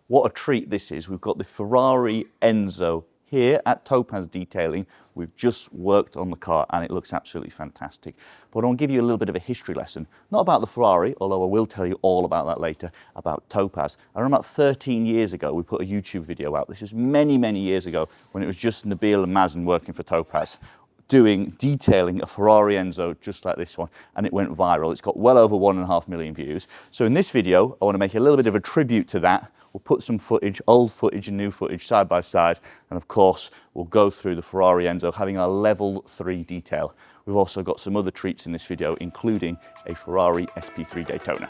What a treat this is. We've got the Ferrari Enzo here at Topaz Detailing. We've just worked on the car and it looks absolutely fantastic. But I want to give you a little bit of a history lesson, not about the Ferrari, although I will tell you all about that later, about Topaz. I remember about 13 years ago, we put a YouTube video out. This was many, many years ago when it was just Nabil and Mazen working for Topaz, detailing a Ferrari Enzo just like this one, and it went viral. It's got well over 1.5 million views. So in this video, I want to make a little bit of a tribute to that. We'll put some footage, old footage and new footage side by side, and of course, we'll go through the Ferrari Enzo having a level 3 detail. We've also got some other treats in this video, including a Ferrari SP3 Daytona.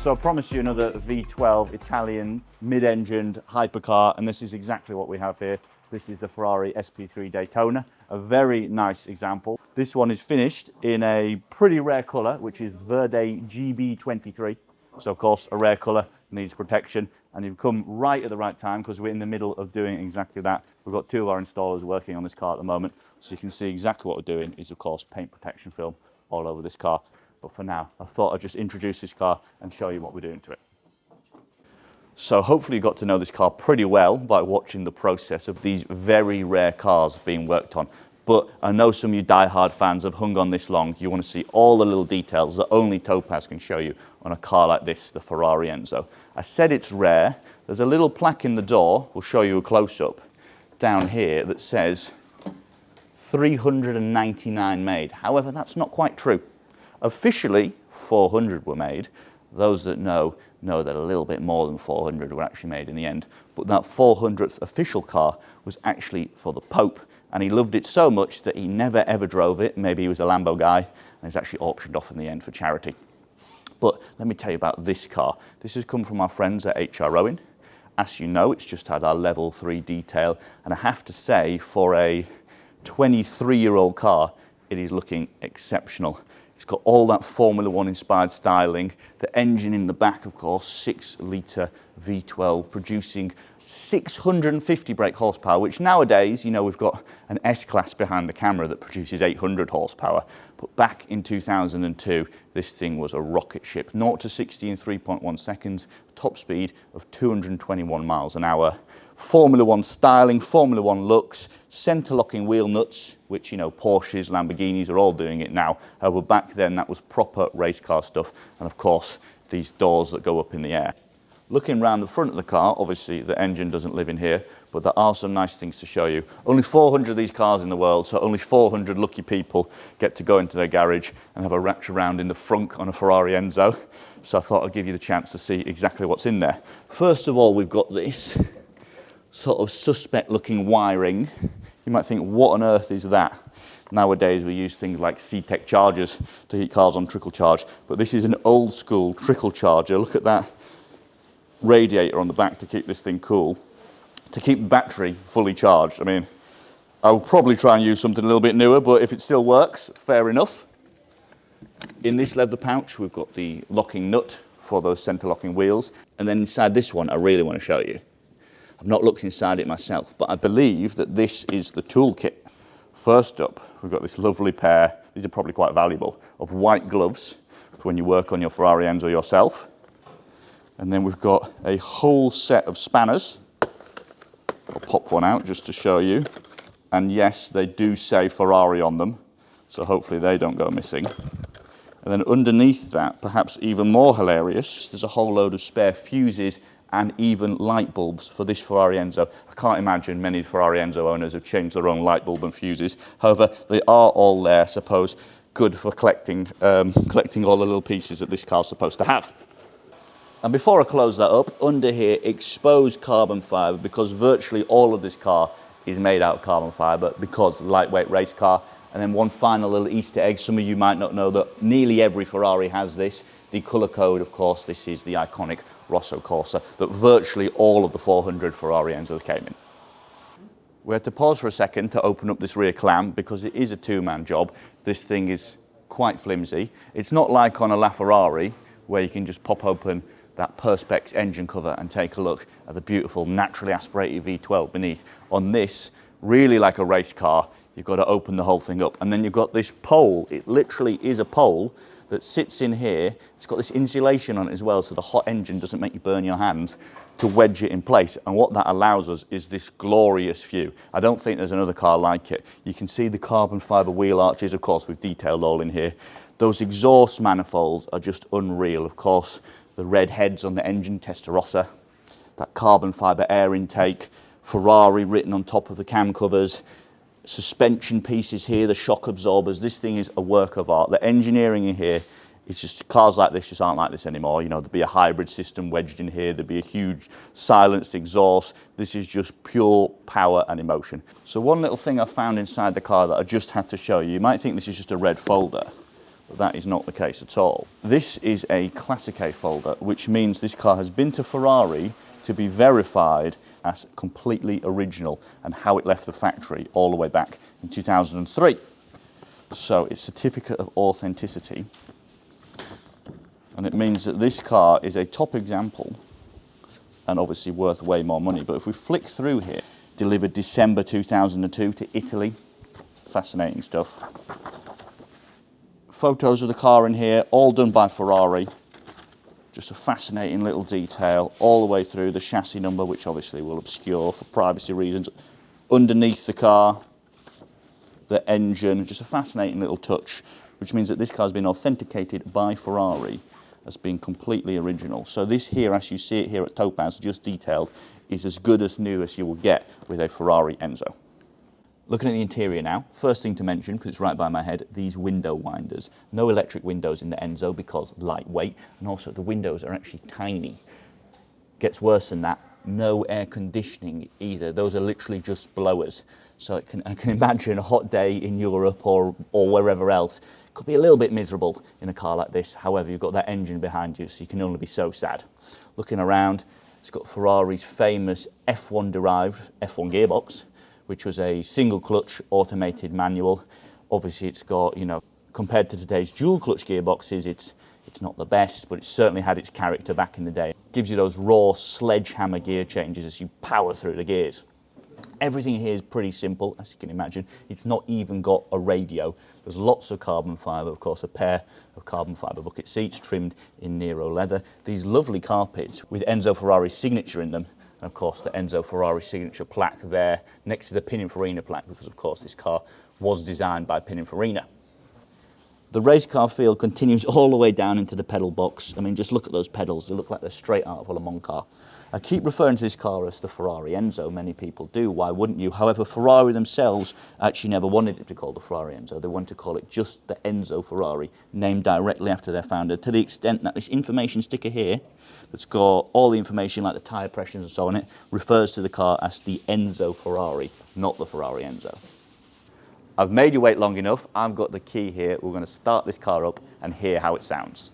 So I promised you another V12 Italian mid-engined hypercar, and this is exactly what we have here. This is the Ferrari SP3 Daytona, a very nice example. This one is finished in a pretty rare color, which is Verde GB23. So of course, a rare color needs protection, and you've come right at the right time because we're in the middle of doing exactly that. We've got two of our installers working on this car at the moment, so you can see exactly what we're doing is of course paint protection film all over this car. But for now, I thought I'd just introduce this car and show you what we're doing to it. So hopefully you got to know this car pretty well by watching the process of these very rare cars being worked on. But I know some of you die-hard fans have hung on this long. You want to see all the little details that only Topaz can show you on a car like this, the Ferrari Enzo. I said it's rare. There's a little plaque in the door, we'll show you a close-up, down here that says 399 made. However, that's not quite true. Officially, 400 were made. Those that know that a little bit more than 400 were actually made in the end. But that 400th official car was actually for the Pope, and he loved it so much that he never ever drove it. Maybe he was a Lambo guy, and it's actually auctioned off in the end for charity. But let me tell you about this car. This has come from our friends at HYPERCARS. As you know, it's just had our level 3 detail, and I have to say, for a 23-year-old car, it is looking exceptional. It's got all that Formula 1 inspired styling. The engine in the back, of course, 6-litre V12, producing 650 brake horsepower, which nowadays, you know, we've got an S-Class behind the camera that produces 800 horsepower. But back in 2002, this thing was a rocket ship. 0 to 60 in 3.1 seconds, top speed of 221 miles an hour. Formula One styling, Formula One looks, centre locking wheel nuts, which, you know, Porsches, Lamborghinis are all doing it now. However, back then that was proper race car stuff. And of course, these doors that go up in the air. Looking around the front of the car, obviously the engine doesn't live in here, but there are some nice things to show you. Only 400 of these cars in the world, so only 400 lucky people get to go into their garage and have a ratchet around in the frunk on a Ferrari Enzo. So I thought I'd give you the chance to see exactly what's in there. First of all, we've got this sort of suspect looking wiring. You might think, what on earth is that? Nowadays we use things like C-Tech chargers to heat cars on trickle charge, but this is an old school trickle charger. Look at that radiator on the back to keep this thing cool, to keep the battery fully charged. I mean, I will probably try and use something a little bit newer, but if it still works, fair enough. In this leather pouch, we've got the locking nut for those center locking wheels. And then inside this one, I really want to show you. I've not looked inside it myself, but I believe that this is the toolkit. First up, we've got this lovely pair, these are probably quite valuable, of white gloves for when you work on your Ferrari Enzo yourself. And then we've got a whole set of spanners. I'll pop one out just to show you. And yes, they do say Ferrari on them, so hopefully they don't go missing. And then underneath that, perhaps even more hilarious, there's a whole load of spare fuses and even light bulbs for this Ferrari Enzo. I can't imagine many Ferrari Enzo owners have changed their own light bulb and fuses. However, they are all there, I suppose, good for collecting all the little pieces that this car's supposed to have. And before I close that up, under here, exposed carbon fibre, because virtually all of this car is made out of carbon fibre, because lightweight race car. And then one final little Easter egg, some of you might not know that nearly every Ferrari has this. The colour code, of course, this is the iconic Rosso Corsa that virtually all of the 400 Ferrari Enzos came in. We had to pause for a second to open up this rear clamp because it is a two-man job. This thing is quite flimsy. It's not like on a LaFerrari where you can just pop open that Perspex engine cover and take a look at the beautiful naturally aspirated V12 beneath. On this, really like a race car, you've got to open the whole thing up. And then you've got this pole. It literally is a pole that sits in here. It's got this insulation on it as well, so the hot engine doesn't make you burn your hands, to wedge it in place. And what that allows us is this glorious view. I don't think there's another car like it. You can see the carbon fibre wheel arches, of course, we've detailed all in here. Those exhaust manifolds are just unreal, of course. The red heads on the engine, Testarossa, that carbon fibre air intake, Ferrari written on top of the cam covers, suspension pieces here, the shock absorbers. This thing is a work of art. The engineering in here, it's just, cars like this just aren't like this anymore. You know, there'd be a hybrid system wedged in here, there'd be a huge silenced exhaust. This is just pure power and emotion. So one little thing I found inside the car that I just had to show you, you might think this is just a red folder, but that is not the case at all. This is a Classic A folder, which means this car has been to Ferrari to be verified as completely original and how it left the factory all the way back in 2003. So it's certificate of authenticity. And it means that this car is a top example and obviously worth way more money. But if we flick through here, delivered December 2002 to Italy. Fascinating stuff. Photos of the car in here, all done by Ferrari. Just a fascinating little detail all the way through. The chassis number, which obviously will obscure for privacy reasons. Underneath the car, the engine, just a fascinating little touch, which means that this car has been authenticated by Ferrari as being completely original. So this here, as you see it here at Topaz, just detailed, is as good as new as you will get with a Ferrari Enzo. Looking at the interior now, first thing to mention, because it's right by my head, these window winders. No electric windows in the Enzo because lightweight, and also the windows are actually tiny. Gets worse than that, no air conditioning either. Those are literally just blowers. So I can imagine a hot day in Europe or wherever else. Could be a little bit miserable in a car like this. However, you've got that engine behind you, so you can only be so sad. Looking around, it's got Ferrari's famous F1 derived F1 gearbox, which was a single clutch automated manual. Obviously it's got, you know, compared to today's dual clutch gearboxes, it's It's not the best, but it certainly had its character back in the day. It gives you those raw sledgehammer gear changes as you power through the gears. Everything here is pretty simple, as you can imagine. It's not even got a radio. There's lots of carbon fibre, of course, a pair of carbon fibre bucket seats trimmed in Nero leather. These lovely carpets with Enzo Ferrari's signature in them, and of course the Enzo Ferrari signature plaque there next to the Pininfarina plaque, because of course this car was designed by Pininfarina. The race car feel continues all the way down into the pedal box. I mean, just look at those pedals. They look like they're straight out of a Le Mans car. I keep referring to this car as the Ferrari Enzo. Many people do. Why wouldn't you? However, Ferrari themselves actually never wanted it to be called the Ferrari Enzo. They wanted to call it just the Enzo Ferrari, named directly after their founder, to the extent that this information sticker here, that's got all the information like the tyre pressures and so on it, refers to the car as the Enzo Ferrari, not the Ferrari Enzo. I've made you wait long enough. I've got the key here. We're going to start this car up and hear how it sounds.